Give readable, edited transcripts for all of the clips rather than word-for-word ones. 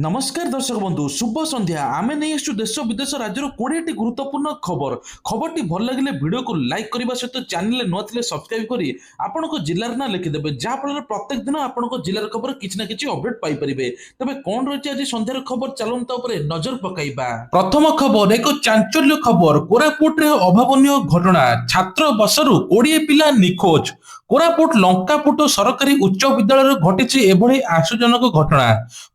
नमस्कार दर्शक बंधु शुभ संध्या आमे नहीं आसु देश विदेश राज्यर 20टी गुरुत्वपूर्ण खबर खबरटी भल लगे वीडियो को लाइक करने सहित चैनल न थे सब्सक्राइब करी आपण जिलार ना लिखिदेवे जहाँफल प्रत्येक दिन आपण जिलार खबर किसी ना कि अपडेट पाइपर तेज कौन रही आज सन्धार खबर चलता नजर पकाइबा। प्रथम खबर एक चांचल्य खबर कोरापुट अभावन घटना छात्र बसरू 20 पिला निखोज कोरापुट लंकापुट सरकारी उच्च विद्यालय घटी एभली आशुजनक घटना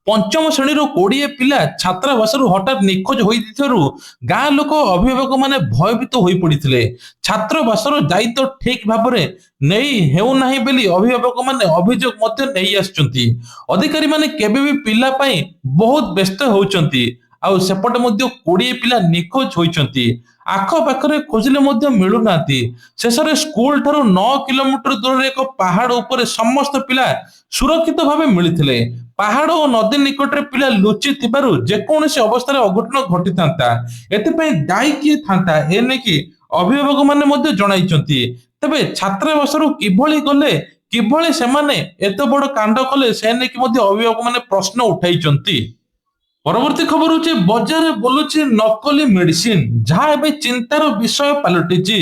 पंचम श्रेणी 20 पिला छात्रावासरू हठात निखोज होइथिबारु गाँ लोक अभिभावक माने भयभीत होई पड़िथिले। छात्रावासर दायित्व ठीक भाबरे नेई हेउ नाही बेली अभिभावक माने अभियोग मते नेई आछंती। अधिकारी माने केबे भी पिला पई बहुत व्यस्त होउचंती आउ सेपटे मध्य 20 पिला निखोज होइचंती। आख पाखरे खोजिले मध्य मिलु नाती। शेषरे स्कूल ठारू 9 किलोमीटर दूर एक पहाड़ ऊपर समस्त पिला सुरक्षित भावे मिलिथिले। पहाड़ और नदी निकटरे पिला लुचि थिबारु जेकोनोसी अवस्था अघटन घटी थांता एथिपई दायी किए थांता एने कि अभिभावक माने मध्य जणाइचंती। तबे छात्रावासरू किभली गले किभली सेमाने एते बड़ कांड कले सेने कि मध्य अभिभावक माने प्रश्न उठाइचंती। परवर्ती खबर होचे बजार बोलुचे नकली मेडिसिन जहाँ एबे चिंतार विषय पलटिची।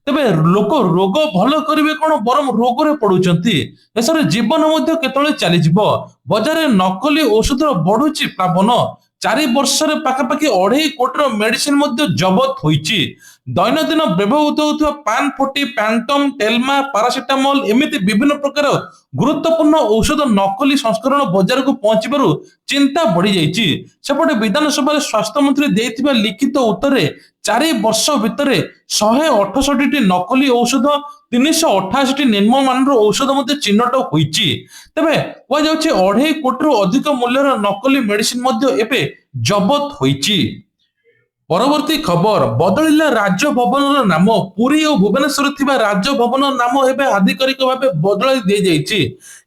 तेबे लोक रोग भल करिवे कोन बरम रोग रे पडुचंती एसरे जीवन मध्य केतळे चली जिवो। बजार नकली औषध बढुची प्लावन 4 वर्ष रे पाखापाखि 2.5 कोटी मेडिसिन मध्य जबत होईची। दैनंदिन व्यवहृत होता पान फोर्टी पैंटम टेलमा पारासिटामोल एमिति विभिन्न प्रकार गुरुत्वपूर्ण औषध नकली संस्करण बाजार को पहुंचबारु चिंता बढ़ी जाइछि। सेपटे विधानसभा स्वास्थ्य मंत्री देथिबा लिखित उत्तर 4 वर्ष भितर 168 नकली औषध 388 निम्न मान औषध मध्य चिन्हट होईछि। तबे कह जाउछि 2.5 कोटी अधिक मूल्यर नकली मेडिसिन मध्य एबे जबत होईछि। परवर्ती खबर बदलिला राजभवन नाम पुरी और भुवनेश्वर थिबा राजभवन नाम एबे आधिकारिक भाव बदल दी जाइछि।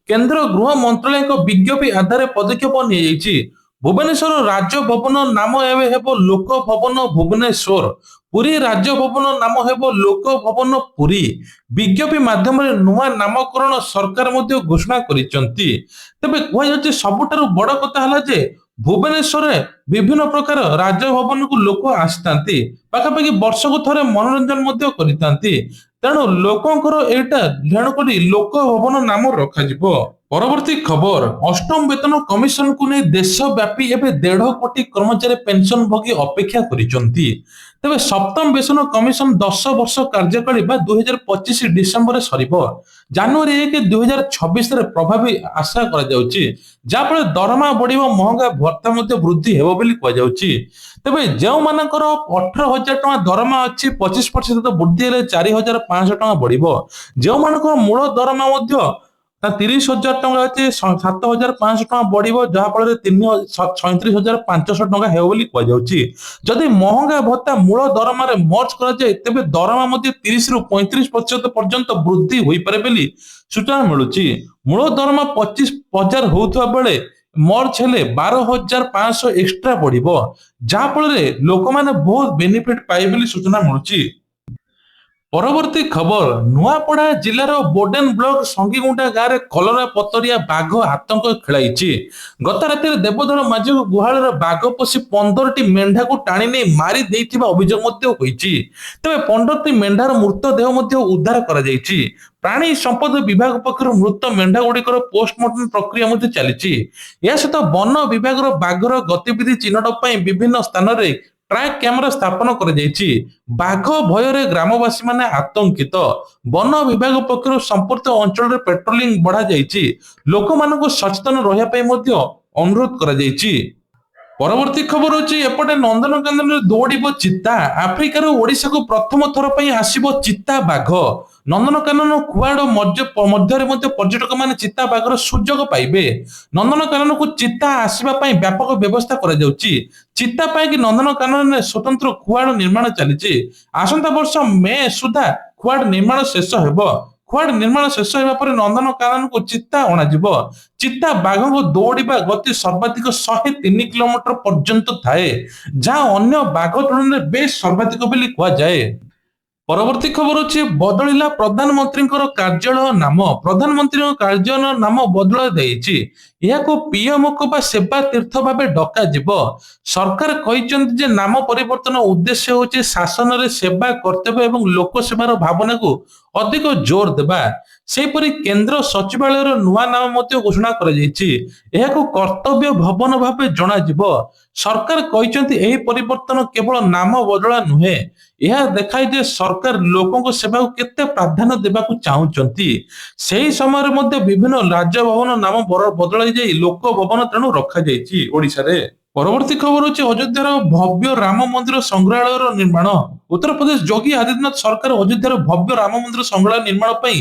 केंद्र गृह मंत्रालय विज्ञप्ति आधार पदक्षेप नि जाइछि। भुवनेश्वर राजभवन नाम एबे हेबो लोक भवन भुवनेश्वर पुरी राजभवन नाम हेबो लोक भवन पुरी। विज्ञप्ति माध्यम नुआ नामकरण सरकार मध्य घोषणा करिसंती। तबे कह जाउछि सबुठारु बड़ कथा हला जे भुवनेश्वर विभिन्न प्रकार राजभवन को लोक आसतांती पाखापाखि वर्षक थरे मनोरंजन मध्य करितांती। तेणु लोकंकर एटा ध्यान करी लोक भवन नाम रखाजिबो। परवर्ती खबर अष्टम वेतन कमिशन को नहीं देशव्यापी एवं 1.5 कोटी कर्मचारी पेंशन भोगी अपेक्षा करिसंती। तेबे सप्तम वेतन कमिशन 10 वर्ष कार्यकाल 2025 डिसेम्बर सरिबो। जनवरी 1 2026 रे प्रभावी आशा करा जाउची जाफल दरमा बढ़िबो महंगा भत्ता मध्य वृद्धि हेबो बोली कह जाउची। तेबे जेउ मानकर 18,000 टका दरमा अछि 25% वृद्धि हेले 4,500 टका बढ़िबो। जेउ मानकर मूल दरमा मध्य 30,000 टका अच्छे 7,500 टका बढ़िबो जहाँफल 37,500 टका हेबो बोली कह जाउची। जदि महंगा भत्ता मूल दरमा रे मर्ज करा जाय तेबे दरमा मध्य 30 रु 35% पर्यंत वृद्धि होई पारे बोली सूचना मिलुची। मूल दरमा 25,000 होउथबा बेले मर्ज हेले 12,500 एक्स्ट्रा बढ़िबो जहाँफल लोक माने बहुत बेनिफिट पाए बोली सूचना मिलुची। परवर्ती खबर नुआपड़ा जिलार बोडेन ब्लॉक संगीगुंडा गाँव में कलरा पतरिया बाघ आतंक खेलाई। गत राति देवधर माझी गुहाल बाघ पशि 15टी मेंढा को टाणी नहीं मारी देइथिबा अभियोग तेज 15टी मेंढार मृतदेह उद्धार करा जायछि। प्राणी संपद विभाग पक्षर मृत मेंढा गुड़िकर पोस्टमार्टम प्रक्रिया चली। या सहित वन विभाग बाघर गतिविधि चिन्हट विभिन्न स्थान में ट्रैक कैमेरा स्थापन कर जायछि। बाघ भय ग्रामवासी माने आतंकित। वन विभाग पक्षर संपर्क अंचल रे पेट्रोलिंग बढ़ा जायछि। लोक मानको सचेतन रहिया पई मध्य अनुरोध करा जायछि। परवर्ती खबर होची एपटे नंदनकानन रे दौड़िबो चित्ता। आफ्रिकार ओडिशा को प्रथम थर पई आसीबो चित्ता बाघ। नंदनकानन कुआड़ मध्य पर्यटक माने चित्ता बाघर सुजोग पाइबे। नंदनकानन को चित्ता आसीबा पई व्यापक व्यवस्था करा जाउची। चित्ता पई कि नंदनकानन रे स्वतंत्र कुआड़ निर्माण चलीची। आसंता वर्ष मे सुधा कुआड़ निर्माण शेष हेबो। कुआड़ निर्माण शेष होगा पर नंदनकानन को चित्ता अणाजिबो। चित्ता बाघ को दौड़िबा गति सर्वाधिक 103 किलोमीटर पर्यंत थाए जहाँ अन्य बाघ तुलना में बेस सर्वाधिक बोली कह जाए। परवर्ती खबर अच्छे बदलिला प्रधानमंत्री कार्यालय नाम। प्रधानमंत्री कार्यालय नाम बदल देइछि। ଏହାକୁ ପିଏମଓ ବା ସେବା ତୀର୍ଥ ଭାବେ ଡକାଯିବ। ସରକାର କହିଛନ୍ତି ଯେ ନାମ ପରିବର୍ତ୍ତନ ଉଦ୍ଦେଶ୍ୟ ହେଉଛି ଶାସନରେ ସେବା କର୍ତ୍ତବ୍ୟ ଏବଂ ଲୋକ ସେବାର ଭାବନାକୁ ଅଧିକ ଜୋର ଦେବା। ସେହିପରି କେନ୍ଦ୍ର ସଚିବାଳୟର ନୂଆ ନାମ ମଧ୍ୟ ଘୋଷଣା କରାଯାଇଛି। ଏହାକୁ କର୍ତ୍ତବ୍ୟ ଭବନ ଭାବେ ଜଣାଯିବ। ସରକାର କହିଛନ୍ତି ଏହି ପରିବର୍ତ୍ତନ କେବଳ ନାମ ବଦଳା ନୁହେଁ, ଏହା ଦେଖାଏ ଯେ ସରକାର ଲୋକଙ୍କ ସେବାକୁ କେତେ ପ୍ରାଧାନ୍ୟ ଦେବାକୁ ଚାହୁଁଛନ୍ତି। ସେହି ସମୟରେ ମଧ୍ୟ ବିଭିନ୍ନ ରାଜଭବନ ନାମ ବଦଳାଇ ଯାଇ ଲୋକ ଭବନ ତେଣୁ ରଖାଯାଇଛି ଓଡ଼ିଶାରେ। ପରବର୍ତ୍ତୀ ଖବର ହେଉଛି ଅଯୋଧ୍ୟାର ଭବ୍ୟ ରାମ ମନ୍ଦିର ସଂଗ୍ରହାଳୟର ନିର୍ମାଣ। ଉତ୍ତରପ୍ରଦେଶ ଯୋଗୀ ଆଦିତ୍ୟନାଥ ସରକାର ଅଯୋଧ୍ୟାର ଭବ୍ୟ ରାମ ମନ୍ଦିର ସଂଗ୍ରହାଳୟ ନିର୍ମାଣ ପାଇଁ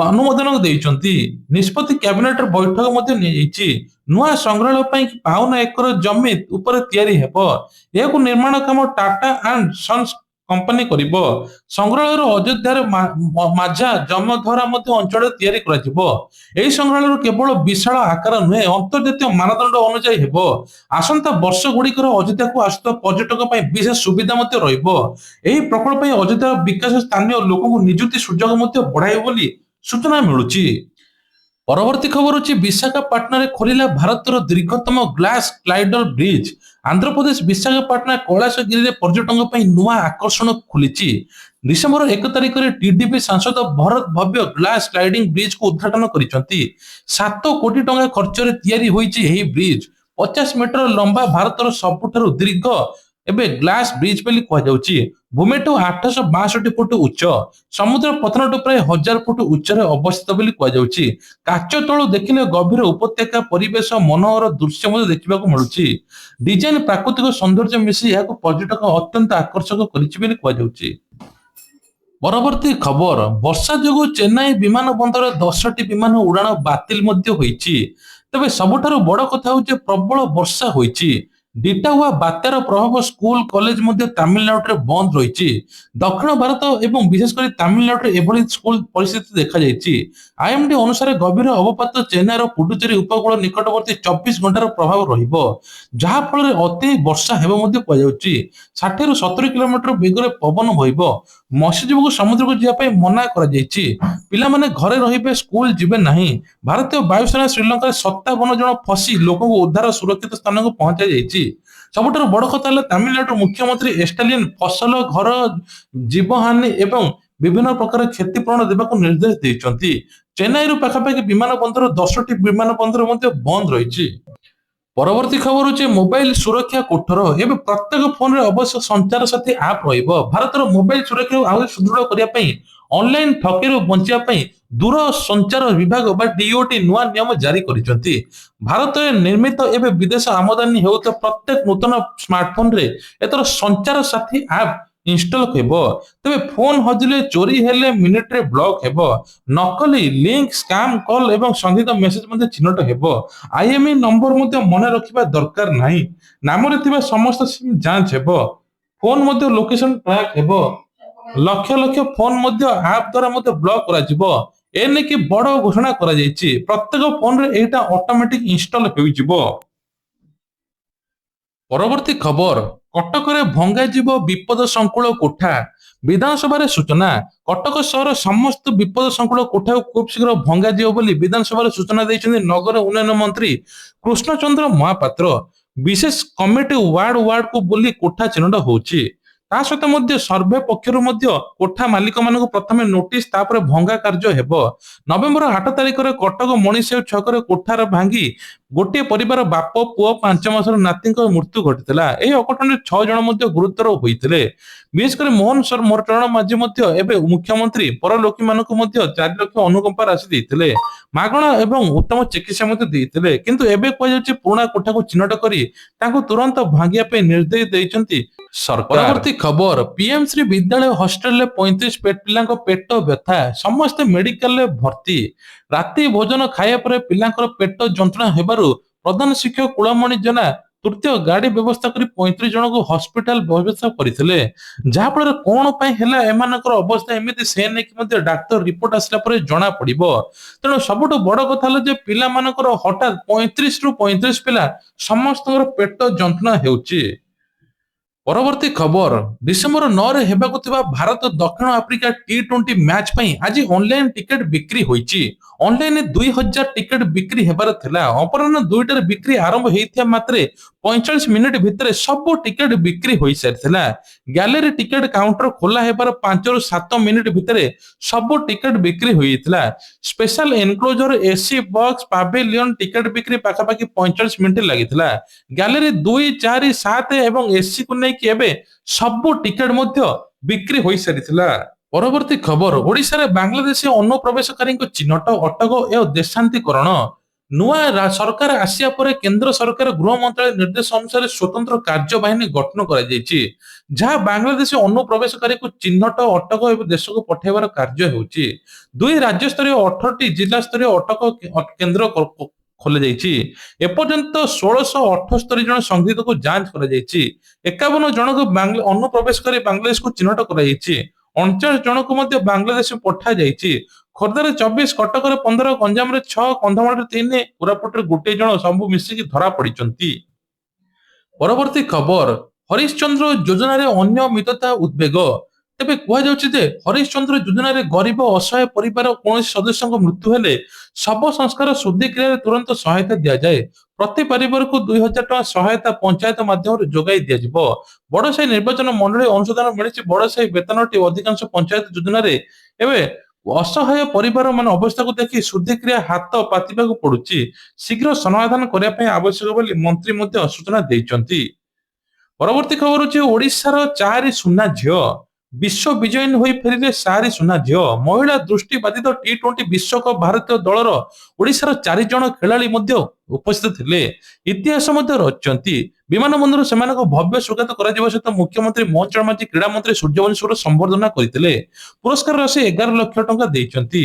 ଅନୁମୋଦନ ଦେଇଛନ୍ତି। ନିଷ୍ପତ୍ତି କ୍ୟାବିନେଟର ବୈଠକ ମଧ୍ୟ ନିଆଯାଇଛି। ନୂଆ ସଂଗ୍ରହାଳୟ ପାଇଁ 52 ଏକର ଜମି ଉପରେ ତିଆରି ହେବ। ଏହାକୁ ନିର୍ମାଣ କାମ ଟାଟା ଆଣ୍ଡ ସନ୍ସ କମ୍ପାନୀ କରିବ। ସଂଗ୍ରହାଳୟର ଅଯୋଧ୍ୟାର ମାଝା ଜମଧରା ମଧ୍ୟ ଅଞ୍ଚଳରେ ତିଆରି କରାଯିବ। ଏହି ସଂଗ୍ରହାଳୟରୁ କେବଳ ବିଶାଳ ଆକାର ନୁହେଁ, ଅନ୍ତର୍ଜାତୀୟ ମାନଦଣ୍ଡ ଅନୁଯାୟୀ ହେବ। ଆସନ୍ତା ବର୍ଷ ଗୁଡିକର ଅଯୋଧ୍ୟାକୁ ଆସୁଥିବା ପର୍ଯ୍ୟଟକ ପାଇଁ ବିଶେଷ ସୁବିଧା ମଧ୍ୟ ରହିବ। ଏହି ପ୍ରକଳ୍ପ ପାଇଁ ଅଯୋଧ୍ୟାର ବିକାଶ ସ୍ଥାନୀୟ ଲୋକଙ୍କୁ ନିଯୁକ୍ତି ସୁଯୋଗ ମଧ୍ୟ ବଢାଇବ ବୋଲି ସୂଚନା ମିଳୁଛି। ପରବର୍ତ୍ତୀ ଖବର ହେଉଛି ବିଶାଖାପାଟଣାରେ ଖୋଲିଲା ଭାରତର ଦୀର୍ଘତମ glass glider bridge. Andhra Pradesh Visakhapatnam କୈଳାସଗିରିରେ ପର୍ଯ୍ୟଟକଙ୍କ ପାଇଁ ନୂଆ ଆକର୍ଷଣ ଖୋଲିଛି। ଡିସେମ୍ବର 1 ତାରିଖରେ ଟିଡିପି ସାଂସଦ ଭରତ ଭବ୍ୟ ଗ୍ଲାସ ଗ୍ଲାଇଡିଂ ବ୍ରିଜକୁ ଉଦ୍ଘାଟନ କରିଛନ୍ତି। 7 କୋଟି ଟଙ୍କା ଖର୍ଚ୍ଚରେ ତିଆରି ହୋଇଛି ଏହି ବ୍ରିଜ। 50 ମିଟର ଲମ୍ବା ଭାରତର ସବୁଠାରୁ ଦୀର୍ଘ ଏବେ ଗ୍ଲାସ ବ୍ରିଜ ବୋଲି କୁହାଯାଉଛି। ଭୂମିଠୁ 862 ଫୁଟ ଉଚ୍ଚ, ସମୁଦ୍ର ପତନଠୁ ପ୍ରାୟ 1000 ଫୁଟ ଉଚ୍ଚରେ ଅବସ୍ଥିତ ବୋଲି କୁହାଯାଉଛି। କାଚ ତଳୁ ଦେଖିଲେ ଗଭୀର ଉପତ୍ୟକା ପରିବେଶ ମନୋହର ଦୃଶ୍ୟ ମଧ୍ୟ ଦେଖିବାକୁ ମିଳୁଛି। ଡିଜାଇନ ପ୍ରାକୃତିକ ସୌନ୍ଦର୍ଯ୍ୟ ମିଶି ଏହାକୁ ପର୍ଯ୍ୟଟକ ଅତ୍ୟନ୍ତ ଆକର୍ଷକ କରିଛି ବୋଲି କୁହାଯାଉଛି। ପରବର୍ତ୍ତୀ ଖବର, ବର୍ଷା ଯୋଗୁଁ ଚେନ୍ନାଇ ବିମାନ ବନ୍ଦରରେ 10ଟି ବିମାନ ଉଡାଣ ବାତିଲ ମଧ୍ୟ ହୋଇଛି। ତେବେ ସବୁଠାରୁ ବଡ କଥା ହେଉଛି ପ୍ରବଳ ବର୍ଷା ହୋଇଛି। ଡିଟାୱା ବାତ୍ୟାର ପ୍ରଭାବ ସ୍କୁଲ କଲେଜ ମଧ୍ୟ ତାମିଲନାଡୁରେ ବନ୍ଦ ରହିଛି। ଦକ୍ଷିଣ ଭାରତ ଏବଂ ବିଶେଷ କରି ତାମିଲନାଡୁରେ ଏଭଳି ସ୍କୁଲ ପରିସ୍ଥିତି ଦେଖାଯାଇଛି। ଆଇଏମଡି ଅନୁସାରେ ଗଭୀର ଅବପାତ ଚେନ୍ନାଇର ପୁଡୁଚେରୀ ଉପକୂଳ ନିକଟବର୍ତ୍ତୀ 24 ଘଣ୍ଟାର ପ୍ରଭାବ ରହିବ, ଯାହା ଫଳରେ ଅତି ବର୍ଷା ହେବ ମଧ୍ୟ କୁହାଯାଉଛି। 60ରୁ 70 କିଲୋମିଟର ବେଗରେ ପବନ ବହିବ। ମତ୍ସ୍ୟଜୀବୀଙ୍କୁ ସମୁଦ୍ରକୁ ଯିବା ପାଇଁ ମନା କରାଯାଇଛି। ପିଲାମାନେ ଘରେ ରହିବେ, ସ୍କୁଲ ଯିବେ ନାହିଁ। ଭାରତୀୟ ବାୟୁସେନା ଶ୍ରୀଲଙ୍କାରେ 57 ଜଣ ଫସି ଲୋକଙ୍କୁ ଉଦ୍ଧାର ସୁରକ୍ଷିତ ସ୍ଥାନକୁ ପହଞ୍ଚାଯାଇଛି। ସବୁଠାରୁ ବଡ କଥା ହେଲା ତାମିଲନାଡୁର ମୁଖ୍ୟମନ୍ତ୍ରୀ ଏଷ୍ଟାଲିନ ଫସଲ, ଘର, ଜୀବହାନି ଏବଂ ବିଭିନ୍ନ ପ୍ରକାର କ୍ଷତିପୂରଣ ଦେବାକୁ ନିର୍ଦ୍ଦେଶ ଦେଇଛନ୍ତି। ଚେନ୍ନାଇରୁ ପାଖାପାଖି ବିମାନ ବନ୍ଦର 10ଟି ବିମାନ ବନ୍ଦର ମଧ୍ୟ ବନ୍ଦ ରହିଛି। ପରବର୍ତ୍ତୀ ଖବର ହେଉଛି ମୋବାଇଲ ସୁରକ୍ଷା କୋଠର। ଏବେ ପ୍ରତ୍ୟେକ ଫୋନରେ ଅବଶ୍ୟ ସଞ୍ଚାର ସାଥୀ ଆପ୍ ରହିବ। ଭାରତର ମୋବାଇଲ ସୁରକ୍ଷାକୁ ଆହୁରି ସୁଦୃଢ କରିବା ପାଇଁ ଅନଲାଇନ ଠକେଇରୁ ବଞ୍ଚିବା ପାଇଁ ଦୂର ସଞ୍ଚାର ବିଭାଗ ବା ଡିଓଟି ନୂଆ ନିୟମ ଜାରି କରିଛନ୍ତି। ଭାରତରେ ନିର୍ମିତ ଏବେ ବିଦେଶ ଆମଦାନୀ ହେଉଥିବା ପ୍ରତ୍ୟେକ ନୂତନ ସ୍ମାର୍ଟଫୋନରେ ଏଥର ସଞ୍ଚାର ସାଥୀ ଆପ୍ ଇନଷ୍ଟଲ ହେବ। ତେବେ ଫୋନ ହଜିଲେ, ଚୋରି ହେଲେ ମିନିଟରେ ବ୍ଲକ ହେବ। ନକଲି ଲିଙ୍କ, ସ୍କାମ କଲ୍ ଏବଂ ସନ୍ଦିଗ୍ଧ ମେସେଜ ମଧ୍ୟ ଚିହ୍ନଟ ହେବ। ଆଇଏମଇ ନମ୍ବର ମଧ୍ୟ ମନେ ରଖିବା ଦରକାର ନାହିଁ। ନାମରେ ଥିବା ସମସ୍ତ ସିମ୍ ଯାଞ୍ଚ ହେବ। ଫୋନ ମଧ୍ୟ ଲୋକେସନ ଟ୍ରାକ୍ ହେବ। ଲକ୍ଷ ଲକ୍ଷ ଫୋନ ମଧ୍ୟ ଆପ୍ ଦ୍ୱାରା ମଧ୍ୟ ବ୍ଲକ କରାଯିବ। ଏ ନେଇକି ବଡ ଘୋଷଣା କରାଯାଇଛି। ପ୍ରତ୍ୟେକ ଫୋନରେ ଏଇଟା ଅଟୋମେଟିକ ଇନଷ୍ଟଲ ହୋଇଯିବ। ପରବର୍ତ୍ତୀ ଖବର, କଟକରେ ଭଙ୍ଗାଯିବ ବିପଦ ସଂକୁଳ କୋଠା। ବିଧାନସଭାରେ ସୂଚନା, କଟକ ସହର ସମସ୍ତ ବିପଦ ସଂକୁଳ କୋଠାକୁ ଖୁବ୍ ଶୀଘ୍ର ଭଙ୍ଗାଯିବ ବୋଲି ବିଧାନସଭାରେ ସୂଚନା ଦେଇଛନ୍ତି ନଗର ଉନ୍ନୟନ ମନ୍ତ୍ରୀ କୃଷ୍ଣଚନ୍ଦ୍ର ମହାପାତ୍ର। ବିଶେଷ କମିଟି ୱାର୍ଡ ୱାର୍ଡକୁ ବୁଲି କୋଠା ଚିହ୍ନଟ ହେଉଛି। ତା ସହିତ ମଧ୍ୟ ସର୍ଭେ ପକ୍ଷରୁ ମଧ୍ୟ କୋଠା ମାଲିକମାନଙ୍କୁ ପ୍ରଥମେ ନୋଟିସ, ତାପରେ ଭଙ୍ଗା କାର୍ଯ୍ୟ ହେବ। ନଭେମ୍ବର 8 ତାରିଖରେ କଟକ ମଣିସାହି ଛକରେ କୋଠାର ଭାଙ୍ଗି ଗୋଟିଏ ପରିବାର ବାପ, ପୁଅ, 5 ମାସର ନାତିଙ୍କ ମୃତ୍ୟୁ ଘଟିଥିଲା। ଏହି ଅଘଟଣରେ 6 ଜଣ ମଧ୍ୟ ଗୁରୁତର ହୋଇଥିଲେ। ବିଶେଷ କରି ମୋହନ ଚରଣ ମାଝୀ ମଧ୍ୟ ଏବେ ମୁଖ୍ୟମନ୍ତ୍ରୀ ପରଲୋକୀ ମାନଙ୍କୁ ମଧ୍ୟ 4 ଲକ୍ଷ ଅନୁକମ୍ପା ରାଶି ଦେଇଥିଲେ। ମାଗଣା ଏବଂ ଉତ୍ତମ ଚିକିତ୍ସା ମଧ୍ୟ ଦେଇଥିଲେ। କିନ୍ତୁ ଏବେ କୁହାଯାଉଛି ପୁରୁଣା କୋଠାକୁ ଚିହ୍ନଟ କରି ତାଙ୍କୁ ତୁରନ୍ତ ଭାଙ୍ଗିବା ପାଇଁ ନିର୍ଦ୍ଦେଶ ଦେଇଛନ୍ତି ସରକାର। ପରବର୍ତ୍ତୀ ଖବର, ପିଏମଶ୍ରୀ ବିଦ୍ୟାଳୟ ହଷ୍ଟେଲରେ 35 ପିଲାଙ୍କ ପେଟ ବ୍ୟଥା, ସମସ୍ତେ ମେଡିକାଲରେ ଭର୍ତ୍ତି। ରାତି ଭୋଜନ ଖାଇବା ପରେ ପିଲାଙ୍କର ପେଟ ଯନ୍ତ୍ରଣା ହେବାରୁ ପ୍ରଧାନ ଶିକ୍ଷକ କୁଳମଣି ଜେନା ତୃତୀୟ ଗାଡି ବ୍ୟବସ୍ଥା କରି 35 ଜଣଙ୍କୁ ହସ୍ପିଟାଲ ବ୍ୟବସ୍ଥା କରିଥିଲେ। ଯାହାଫଳରେ କଣ ପାଇଁ ହେଲା ଏମାନଙ୍କର ଅବସ୍ଥା ଏମିତି, ସେ ନେଇକି ମଧ୍ୟ ଡାକ୍ତର ରିପୋର୍ଟ ଆସିଲା ପରେ ଜଣା ପଡିବ। ତେଣୁ ସବୁଠୁ ବଡ କଥା ହେଲା ଯେ ପିଲାମାନଙ୍କର ହଠାତ୍ 35ରୁ 35 ପିଲା ସମସ୍ତଙ୍କର ପେଟ ଯନ୍ତ୍ରଣା ହେଉଛି। ପରବର୍ତ୍ତୀ ଖବର ଡିସେମ୍ବର 9ରେ ହେବାକୁ ଥିବା ଭାରତ ଦକ୍ଷିଣ ଆଫ୍ରିକା T20 ମ୍ୟାଚ୍ ପାଇଁ ଆଜି ଅନଲାଇନ ଟିକେଟ ବିକ୍ରି ହୋଇଛି। ଅନଲାଇନରେ 2000 ଟିକେଟ ବିକ୍ରି ହେବାର ଥିଲା। ଅପରାହ୍ନ 2ଟାରେ ବିକ୍ରି ଆରମ୍ଭ ହେଇଥିବା ମାତ୍ରେ 45 ମିନିଟ୍ ଭିତରେ ସବୁ ଟିକେଟ ବିକ୍ରି ହୋଇସାରିଥିଲା। ଗ୍ୟାଲେରୀ ଟିକେଟ କାଉଣ୍ଟର ଖୋଲା ହେବାର 5ରୁ 7 ମିନିଟ୍ ଭିତରେ ସବୁ ଟିକେଟ ବିକ୍ରି ହୋଇଯାଇଥିଲା। Special enclosure AC box pavilion ticket ବିକ୍ରି ପାଖାପାଖି 45 ମିନିଟ୍ ଲାଗିଥିଲା। ଗ୍ୟାଲେରୀ 2, 4, 7 ଏବଂ ଏସି କୁ ନେଇକି ଏବେ ସବୁ ଟିକେଟ ମଧ୍ୟ ବିକ୍ରି ହୋଇସାରିଥିଲା। ପରବର୍ତ୍ତୀ ଖବର ଓଡ଼ିଶାରେ ବାଂଲାଦେଶୀ ଅନୁପ୍ରବେଶକାରୀଙ୍କ ଚିହ୍ନଟ ଅଟକ ଓ ଦେଶାନ୍ତୀକରଣ। ନୂଆ ସରକାର ଆସିବା ପରେ କେନ୍ଦ୍ର ସରକାର ଗୃହ ମନ୍ତ୍ରାଳୟ ନିର୍ଦ୍ଦେଶ ଅନୁସାରେ ସ୍ୱତନ୍ତ୍ର କାର୍ଯ୍ୟବାହିନୀ ଗଠନ କରାଯାଇଛି, ଯାହା ବାଂଲାଦେଶୀ ଅନୁପ୍ରବେଶକାରୀଙ୍କୁ ଚିହ୍ନଟ ଅଟକ ଏବଂ ଦେଶକୁ ପଠାଇବାର କାର୍ଯ୍ୟ ହେଉଛି। 2 ରାଜ୍ୟସ୍ତରୀୟ 18ଟି ଜିଲ୍ଲାସ୍ତରୀୟ ଅଟକ କେନ୍ଦ୍ର ଖୋଲାଯାଇଛି। ଏପର୍ଯ୍ୟନ୍ତ 1678 ଜଣ ସଂଦିଗ୍ଧକୁ ଯାଞ୍ଚ କରାଯାଇଛି। 51 ଜଣଙ୍କୁ ଅନୁପ୍ରବେଶକାରୀ ବାଂଲାଦେଶକୁ ଚିହ୍ନଟ କରାଯାଇଛି। 49 ଜଣଙ୍କୁ ମଧ୍ୟ ବାଂଲାଦେଶ ପଠାଯାଇଛି। ଖୋର୍ଦ୍ଧାରେ 24, କଟକରେ 15, ଗଞ୍ଜାମରେ 6, କନ୍ଧମାଳରେ 3, କୋରାପୁଟରେ 1 ଜଣ ସବୁ ମିଶିକି ଧରା ପଡ଼ିଛନ୍ତି। ପରବର୍ତ୍ତୀ ଖବର ହରିଶ୍ଚନ୍ଦ୍ର ଯୋଜନାରେ ଅନିୟମିତତା ଉଦ୍ବେଗ। ତେବେ କୁହାଯାଉଛି ଯେ ହରିଶ୍ଚନ୍ଦ୍ର ଯୋଜନାରେ ଗରିବ ଅସହାୟ ପରିବାର କୌଣସି ସଦସ୍ୟଙ୍କ ମୃତ୍ୟୁ ହେଲେ ଶବ ସଂସ୍କାର ଶୁଦ୍ଧିକ୍ରିୟାରେ ତୁରନ୍ତ ସହାୟତା ଦିଆଯାଏ। ପ୍ରତି ପରିବାରକୁ 2000 ଟଙ୍କା ସହାୟତା ପଞ୍ଚାୟତ ମାଧ୍ୟମରେ ଯୋଗାଇ ଦିଆଯିବ। ବଡ଼ସାହି ନିର୍ବାଚନ ମଣ୍ଡଳୀ ଅନୁସନ୍ଧାନ ମିଳିଛି ବଡ଼ସାହି ବେତନଟି ଅଧିକାଂଶ ପଞ୍ଚାୟତ ଯୋଜନାରେ ଏବେ ଅସହାୟ ପରିବାର ମାନେ ଅବସ୍ଥାକୁ ଦେଖି ଶୁଦ୍ଧିକ୍ରିୟା ହାତ ପାତିବାକୁ ପଡୁଛି। ଶୀଘ୍ର ସମାଧାନ କରିବା ପାଇଁ ଆବଶ୍ୟକ ବୋଲି ମନ୍ତ୍ରୀ ମଧ୍ୟ ସୂଚନା ଦେଇଛନ୍ତି। ପରବର୍ତ୍ତୀ ଖବର ହେଉଛି ଓଡ଼ିଶାର 4 ସୁନା ଝିଅ ବିଶ୍ୱ ବିଜୟୀ ହୋଇ ଫେରିଲେ 4 ସୁନା ଝିଅ। ମହିଳା ଦୃଷ୍ଟିବାଧିତ T20 ବିଶ୍ୱକପ୍ ଭାରତୀୟ ଦଳର ଓଡ଼ିଶାର 4 ଜଣ ଖେଳାଳି ମଧ୍ୟ ଉପସ୍ଥିତ ଥିଲେ। ଇତିହାସ ମଧ୍ୟ ରଚିଛନ୍ତି। ବିମାନ ବନ୍ଦରରୁ ସେମାନଙ୍କୁ ଭବ୍ୟ ସ୍ୱାଗତ କରାଯିବା ସହିତ ମୁଖ୍ୟମନ୍ତ୍ରୀ ମୋହନ ଚରଣ ମାଝୀ କ୍ରୀଡ଼ାମନ୍ତ୍ରୀ ସୂର୍ଯ୍ୟବଂଶୀଙ୍କୁ ସମ୍ବର୍ଦ୍ଧନା କରିଥିଲେ। ପୁରସ୍କାର ରାଶି 11 ଲକ୍ଷ ଟଙ୍କା ଦେଇଛନ୍ତି।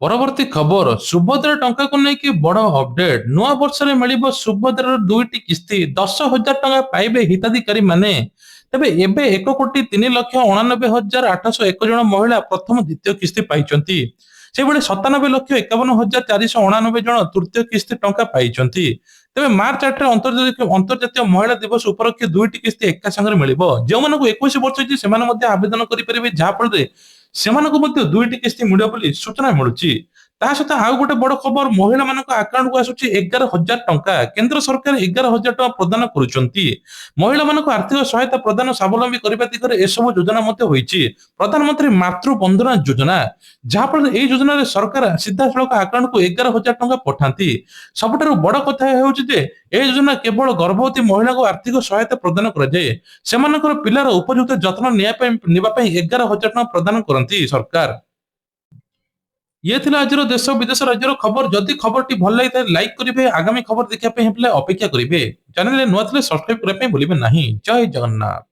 ପରବର୍ତ୍ତୀ ଖବର ସୁଭଦ୍ରା ଟଙ୍କାକୁ ନେଇକି ବଡ ଅପଡେଟ। ନୂଆ ବର୍ଷରେ ମିଳିବ ସୁଭଦ୍ରାର 2ଟି କିସ୍ତି 10,000 ଟଙ୍କା ପାଇବେ ହିତାଧିକାରୀ ମାନେ। ତେବେ ଏବେ 1,03,99,801 ଜଣ ମହିଳା ପ୍ରଥମ ଦ୍ୱିତୀୟ କିସ୍ତି ପାଇଛନ୍ତି। ସେଭଳି 97,51,499 ଜଣ ତୃତୀୟ କିସ୍ତି ଟଙ୍କା ପାଇଛନ୍ତି। ତେବେ ମାର୍ଚ୍ଚ 8ରେ ଅନ୍ତର୍ଜାତୀୟ ମହିଳା ଦିବସ ଉପଲକ୍ଷେ 2ଟି କିସ୍ତି ଏକା ସାଙ୍ଗରେ ମିଳିବ। ଯେଉଁମାନଙ୍କୁ 21 ବର୍ଷ ହେଇଛି ସେମାନେ ମଧ୍ୟ ଆବେଦନ କରିପାରିବେ, ଯାହା ଫଳରେ ସେମାନଙ୍କୁ ମଧ୍ୟ 2ଟି କିସ୍ତି ମିଳିବ ବୋଲି ସୂଚନା ମିଳୁଛି। ତା ସହିତ ଆଉ ଗୋଟେ ବଡ ଖବର, ମହିଳାମାନଙ୍କ ଆକାଉଣ୍ଟକୁ ଆସୁଛି 11,000 ଟଙ୍କା। କେନ୍ଦ୍ର ସରକାର 11,000 ଟଙ୍କା ପ୍ରଦାନ କରୁଛନ୍ତି। ମହିଳାମାନଙ୍କୁ ଆର୍ଥିକ ସହାୟତା ପ୍ରଦାନ ସ୍ୱାବଲମ୍ବୀ କରିବା ଦିଗରେ ଏସବୁ ଯୋଜନା ମଧ୍ୟ ହୋଇଛି। ପ୍ରଧାନମନ୍ତ୍ରୀ ମାତୃ ବନ୍ଦନା ଯୋଜନା, ଯାହାଫଳରେ ଏହି ଯୋଜନାରେ ସରକାର ସିଧାସଳଖ ଆକାଉଣ୍ଟକୁ 11,000 ଟଙ୍କା ପଠାନ୍ତି। ସବୁଠାରୁ ବଡ କଥା ହେଉଛି ଯେ ଏହି ଯୋଜନା କେବଳ ଗର୍ଭବତୀ ମହିଳାଙ୍କୁ ଆର୍ଥିକ ସହାୟତା ପ୍ରଦାନ କରାଯାଏ। ସେମାନଙ୍କର ପିଲାର ଉପଯୁକ୍ତ ଯତ୍ନ ନେବା ପାଇଁ 11,000 ଟଙ୍କା ପ୍ରଦାନ କରନ୍ତି ସରକାର। ଇଏ ଥିଲା ଆଜିର ଦେଶ ବିଦେଶ ରାଜ୍ୟର ଖବର। ଯଦି ଖବରଟି ଭଲ ଲାଗିଥାଏ ଲାଇକ୍ କରିବେ। ଆଗାମୀ ଖବର ଦେଖିବା ପାଇଁ ହେଲେ ଅପେକ୍ଷା କରିବେ। ଚ୍ୟାନେଲରେ ନୂଆ ଥିଲେ ସବସ୍କ୍ରାଇବ କରିବା ପାଇଁ ଭୁଲିବେ ନାହିଁ। ଜୟ ଜଗନ୍ନାଥ।